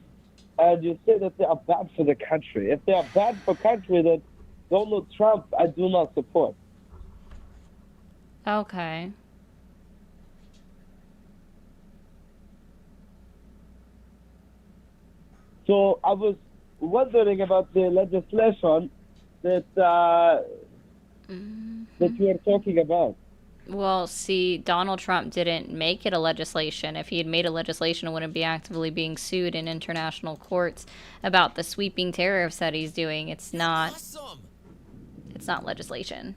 and you say that they are bad for the country. If they are bad for country, then Donald Trump I do not support. Okay. So I was wondering about the legislation that that you are talking about. Well, see, Donald Trump didn't make it a legislation. If he had made a legislation, it wouldn't be actively being sued in international courts about the sweeping tariffs that he's doing. It's not. It's not legislation.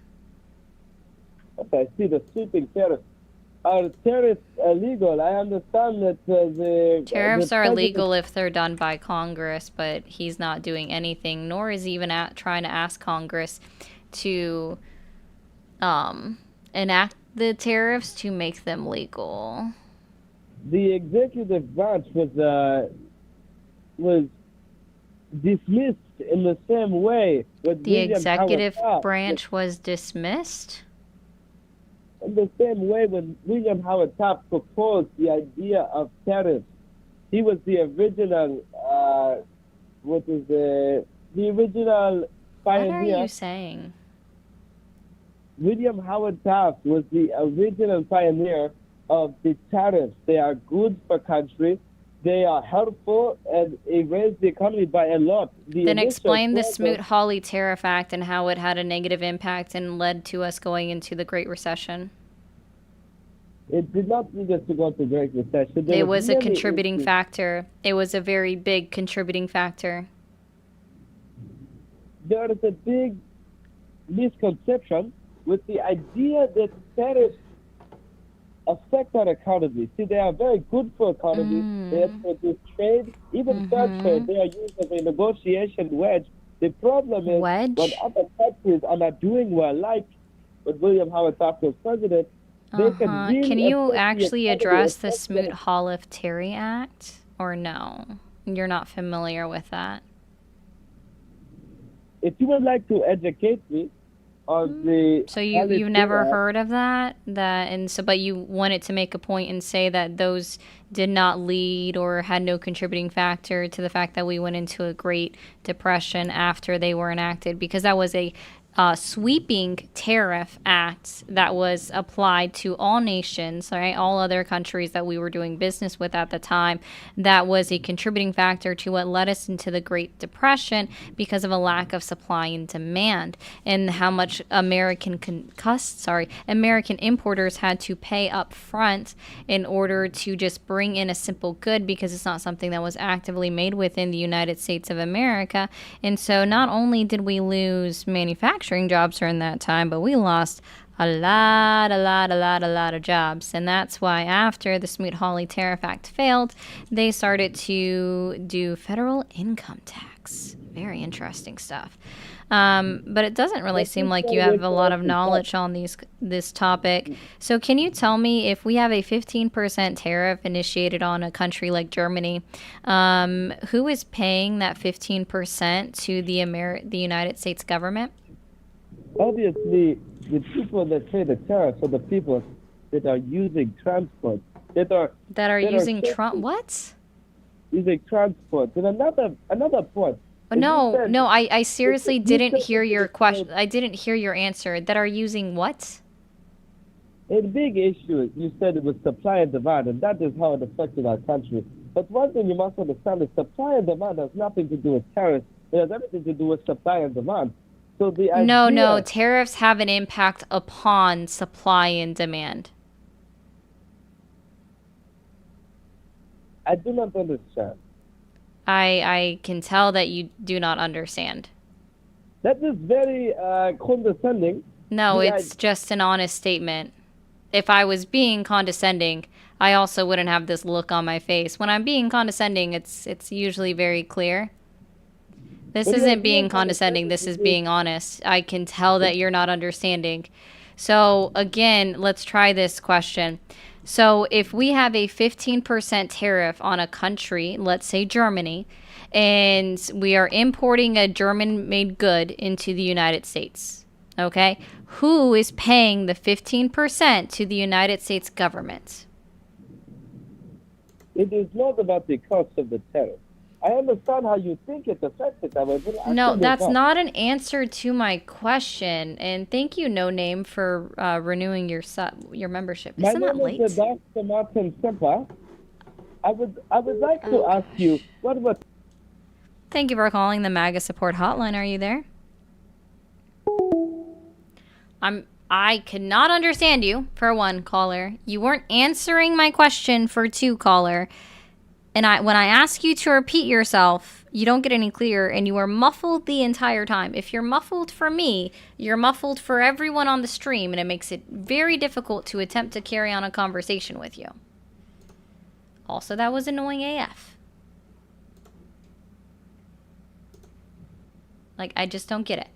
Okay, I see the sweeping tariffs. Are tariffs illegal? I understand that the Tariffs the are president- illegal if they're done by Congress, but he's not doing anything, nor is he even trying to ask Congress to enact the tariffs to make them legal. The executive branch was dismissed in the same way with The William executive Howard Taft. branch was dismissed? In the same way when William Howard Taft proposed the idea of tariffs, he was the original the original pioneer. What are you saying? William Howard Taft was the original pioneer of the tariffs. They are good for country. They are helpful and it raised the economy by a lot. Then explain the Smoot-Hawley Tariff Act and how it had a negative impact and led to us going into the Great Recession. It did not lead us to go into Great Recession. It was a contributing factor. It was a very big contributing factor. There is a big misconception with the idea that tariffs affect our economy. See, they are very good for economy. They introduce trade, even fair trade. They are used as a negotiation wedge. The problem is when other countries are not doing well, like when William Howard Taft was president, they can really Can you affect the actually economy, address the affect them. Smoot-Hawley Act, or no? You're not familiar with that. If you would like to educate me on the So you've never heard of that? But you wanted to make a point and say that those did not lead or had no contributing factor to the fact that we went into a Great Depression after they were enacted, because that was a sweeping tariff act that was applied to all nations, right? All other countries that we were doing business with at the time. That was a contributing factor to what led us into the Great Depression because of a lack of supply and demand, and how much American importers had to pay up front in order to just bring in a simple good, because it's not something that was actively made within the United States of America. And so not only did we lose manufacturing jobs during that time, but we lost a lot of jobs. And that's why after the Smoot-Hawley Tariff Act failed, they started to do federal income tax. Very interesting stuff. But it doesn't really seem like you have a lot of knowledge on this topic. So can you tell me, if we have a 15% tariff initiated on a country like Germany, who is paying that 15% to the United States government? Obviously, the people that pay the tariffs are the people that are using transport. That are using what? Using transport. And another point. No, I seriously didn't hear your question. I didn't hear your answer. That are using what? A big issue, you said it was supply and demand, and that is how it affected our country. But one thing you must understand is supply and demand has nothing to do with tariffs. It has everything to do with supply and demand. So the idea, No, tariffs have an impact upon supply and demand. I do not understand. I can tell that you do not understand. That is very condescending. No, it's just an honest statement. If I was being condescending, I also wouldn't have this look on my face. When I'm being condescending, it's usually very clear. This isn't being condescending, this is being honest. I can tell that you're not understanding. So again, let's try this question. So if we have a 15% tariff on a country, let's say Germany, and we are importing a German-made good into the United States, okay? Who is paying the 15% to the United States government? It is not about the cost of the tariff. I understand how you think it affects it that way, but No, that's not an answer to my question. And thank you, No Name, for renewing your membership. My Isn't that name late? is Dr. Martin Semper. I would like to ask you, what about... Thank you for calling the MAGA support hotline. Are you there? I cannot understand you, for one, caller. You weren't answering my question, for two, caller. And when I ask you to repeat yourself, you don't get any clearer, and you are muffled the entire time. If you're muffled for me, you're muffled for everyone on the stream, and it makes it very difficult to attempt to carry on a conversation with you. Also, that was annoying AF. Like, I just don't get it.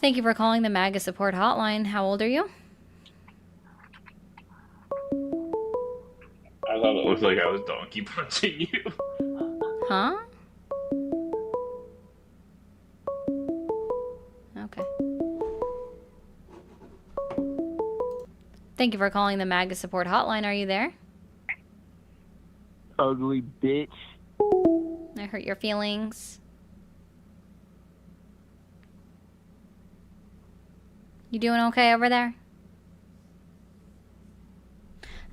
Thank you for calling the MAGA support hotline. How old are you? I thought it looked like I was donkey punching you. Huh? Okay. Thank you for calling the MAGA support hotline. Are you there? Ugly bitch. I hurt your feelings. You doing okay over there?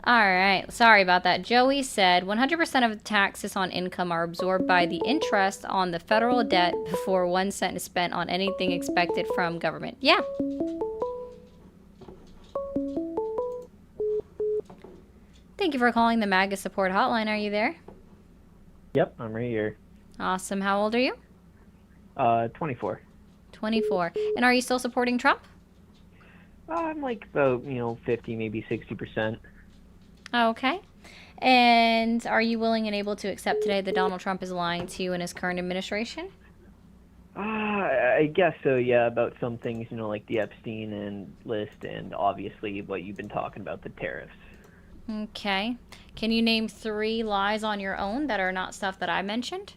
Alright, sorry about that. Joey said 100% of taxes on income are absorbed by the interest on the federal debt before 1 cent is spent on anything expected from government. Yeah. Thank you for calling the MAGA support hotline. Are you there? Yep, I'm right here. Awesome. How old are you? 24. 24. And are you still supporting Trump? I'm like about, 50, maybe 60%. Okay. And are you willing and able to accept today that Donald Trump is lying to you in his current administration? I guess so, yeah, about some things, like the Epstein and list and obviously what you've been talking about, the tariffs. Okay. Can you name 3 lies on your own that are not stuff that I mentioned?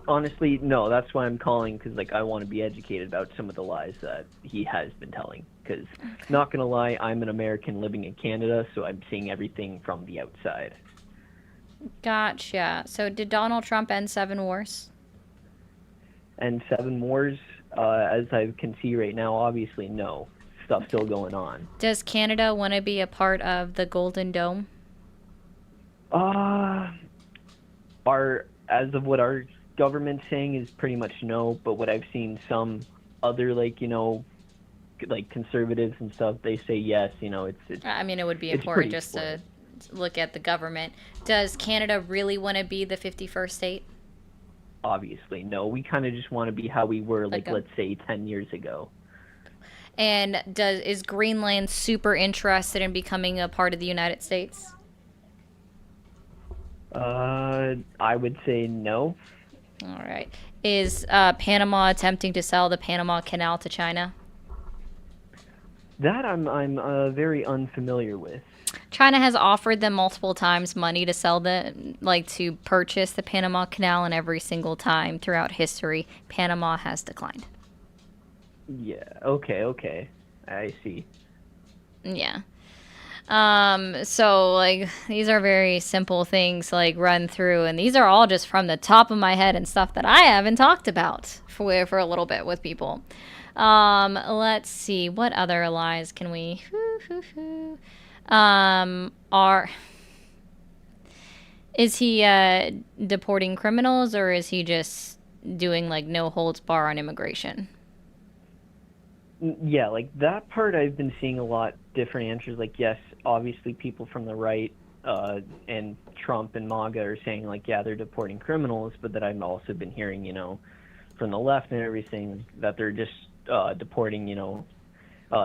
Honestly, no, that's why I'm calling, because I want to be educated about some of the lies that he has been telling. Because, not going to lie, I'm an American living in Canada, so I'm seeing everything from the outside. Gotcha. So did Donald Trump end 7 wars? And 7 wars, as I can see right now, obviously no. Stuff still going on. Does Canada want to be a part of the Golden Dome? As of what our government's saying is pretty much no, but what I've seen some other conservatives and stuff, they say yes. It's I mean, it would be important just to look at the government. Does Canada really want to be the 51st state? Obviously no. We kind of just want to be how we were let's say 10 years ago. And is Greenland super interested in becoming a part of the United States? I would say no. All right. Is Panama attempting to sell the Panama Canal to China? That I'm very unfamiliar with. China has offered them multiple times money to sell to purchase the Panama Canal, and every single time throughout history, Panama has declined. Yeah, okay. I see. Yeah. So these are very simple things run through, and these are all just from the top of my head and stuff that I haven't talked about for a little bit with people. Let's see, what other lies can we is he deporting criminals, or is he just doing no holds bar on immigration? Yeah, that part I've been seeing a lot different answers. Yes, obviously people from the right and Trump and MAGA are saying like, yeah, they're deporting criminals, but that I've also been hearing, from the left and everything that they're just deporting,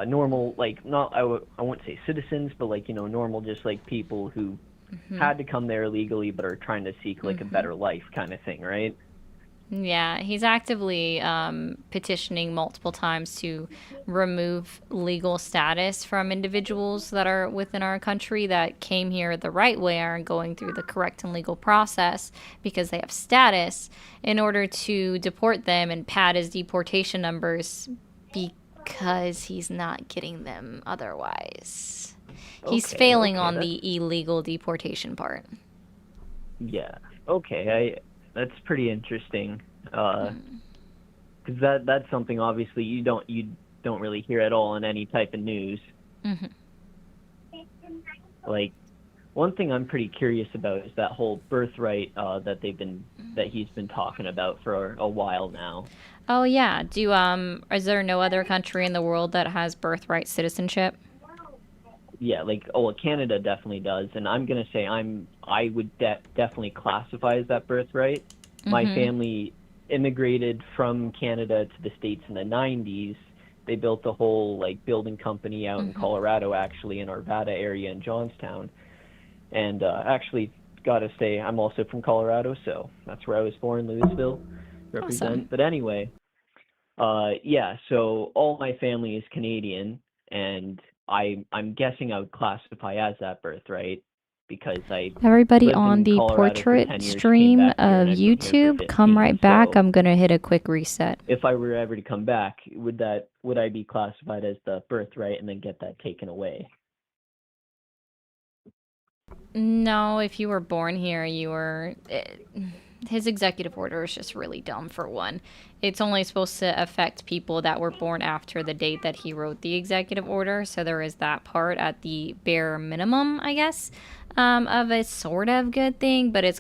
normal, like not I won't say citizens, but like normal, just like people who had to come there illegally but are trying to seek like a better life kind of thing, right? Yeah, he's actively petitioning multiple times to remove legal status from individuals that are within our country that came here the right way, aren't going through the correct and legal process because they have status, in order to deport them and pad his deportation numbers because he's not getting them otherwise. He's failing on the illegal deportation part. Yeah. Okay. That's pretty interesting. Because that's something obviously you don't really hear at all in any type of news. Like, one thing I'm pretty curious about is that whole birthright that he's been talking about for a while now. Oh yeah. Is there no other country in the world that has birthright citizenship? Yeah, Canada definitely does, and I'm gonna say I would definitely classify as that birthright. My family immigrated from Canada to the States in the 90s. They built a whole building company out in Colorado, actually, in Arvada area in Johnstown. And actually, gotta say, I'm also from Colorado, so that's where I was born, Louisville, represent. Awesome. But anyway, yeah, so all my family is Canadian, and I'm guessing I would classify as that birthright because I Everybody lived on in the Colorado for portrait 10 years, came stream back here, of and I've been here for YouTube, come 15, right back. so I'm gonna hit a quick reset. if I were ever to come back, would I be classified as the birthright and then get that taken away? No, if you were born here, you were. His executive order is just really dumb, for one. It's only supposed to affect people that were born after the date that he wrote the executive order, so there is that part at the bare minimum, I guess, of a sort of good thing, but it's